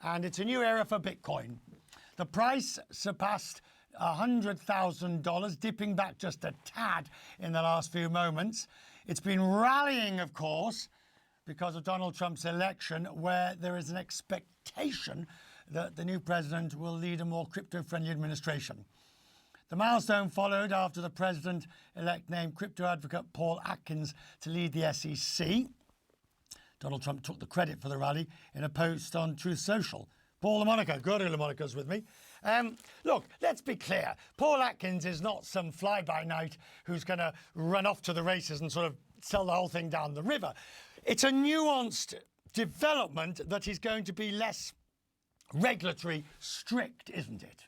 and it's a new era for Bitcoin. The price surpassed $100,000, dipping back just a tad in the last few moments. It's been rallying, of course, because of Donald Trump's election, where there is an expectation that the new president will lead a more crypto-friendly administration. The milestone followed after the president-elect named crypto advocate Paul Atkins to lead the SEC. Donald Trump took the credit for the rally in a post on Truth Social. Paul LaMonica, Gordy LaMonica's with me. Look, let's be clear. Paul Atkins is not some fly-by-night who's going to run off to the races and sort of sell the whole thing down the river. It's a nuanced development that is going to be less regulatory strict, isn't it?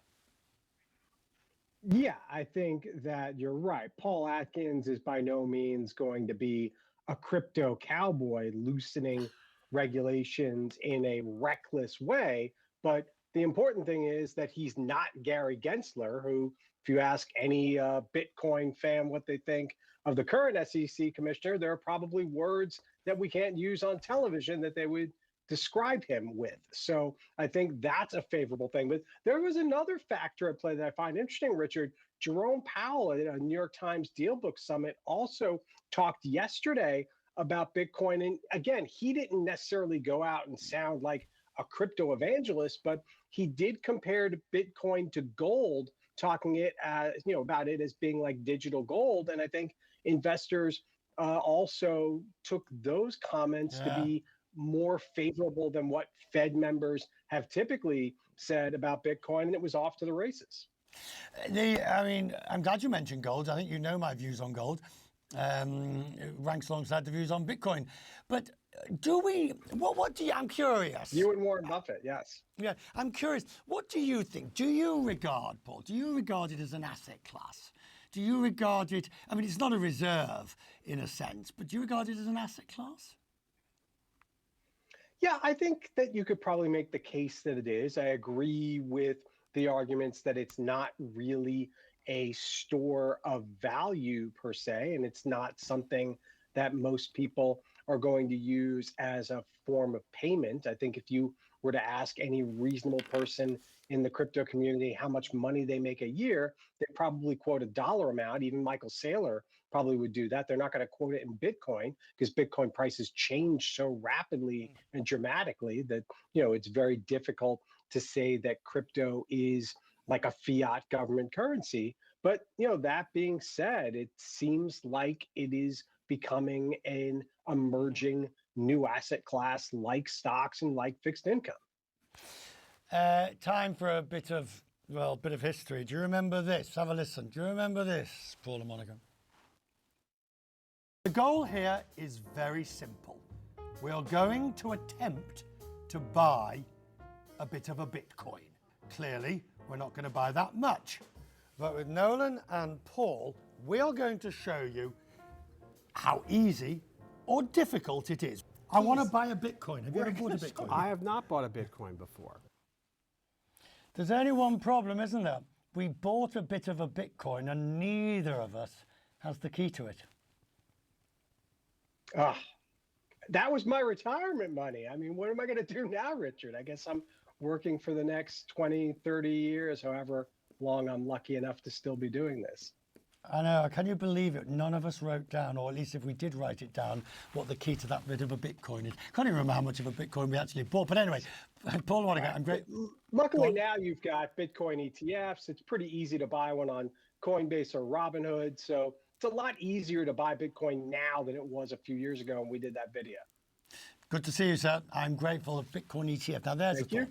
Yeah, I think that you're right. Paul Atkins is by no means going to be a crypto cowboy loosening regulations in a reckless way. But the important thing is that he's not Gary Gensler, who, if you ask any Bitcoin fan what they think of the current SEC commissioner, there are probably words that we can't use on television that they would describe him with. So I think that's a favorable thing. But there was another factor at play that I find interesting, Richard. Jerome Powell at a New York Times Dealbook Summit also talked yesterday about Bitcoin. And again, he didn't necessarily go out and sound like a crypto evangelist, but he did compare Bitcoin to gold, talking it as, about it as being like digital gold. And I think investors also took those comments to be more favorable than what Fed members have typically said about Bitcoin, and it was off to the races. I'm glad you mentioned gold. I think you know my views on gold. It ranks alongside the views on Bitcoin. But what do you, I'm curious. You and Warren Buffett, yes. Yeah, I'm curious. What do you think? Do you regard, Paul, it as an asset class? Do you regard it, it's not a reserve in a sense, but do you regard it as an asset class? Yeah, I think that you could probably make the case that it is. I agree with the arguments that it's not really a store of value per se, and it's not something that most people are going to use as a form of payment. I think if you were to ask any reasonable person in the crypto community how much money they make a year, they'd probably quote a dollar amount. Even Michael Saylor probably would do that. They're not going to quote it in Bitcoin because Bitcoin prices change so rapidly and dramatically that, it's very difficult to say that crypto is like a fiat government currency. But, that being said, it seems like it is becoming an emerging new asset class like stocks and like fixed income. Time for a bit of history. Do you remember this? Have a listen. Do you remember this, Paul LaMonica? The goal here is very simple. We are going to attempt to buy a bit of a Bitcoin. Clearly, we're not going to buy that much. But with Nolan and Paul, we are going to show you how easy or difficult it is. I want to buy a Bitcoin. Have you ever bought a Bitcoin? I have not bought a Bitcoin before. There's only one problem, isn't there? We bought a bit of a Bitcoin and neither of us has the key to it. That was my retirement money. What am I going to do now, Richard? I guess I'm working for the next 20, 30 years, however long I'm lucky enough to still be doing this. I know. Can you believe it? None of us wrote down, or at least if we did write it down, what the key to that bit of a Bitcoin is. Can't even remember how much of a Bitcoin we actually bought. But anyway, Paul, I'm great. Luckily now you've got Bitcoin ETFs. It's pretty easy to buy one on Coinbase or Robinhood. So it's a lot easier to buy Bitcoin now than it was a few years ago when we did that video. Good to see you, sir. I'm grateful of Bitcoin ETF. Now, there's the thought.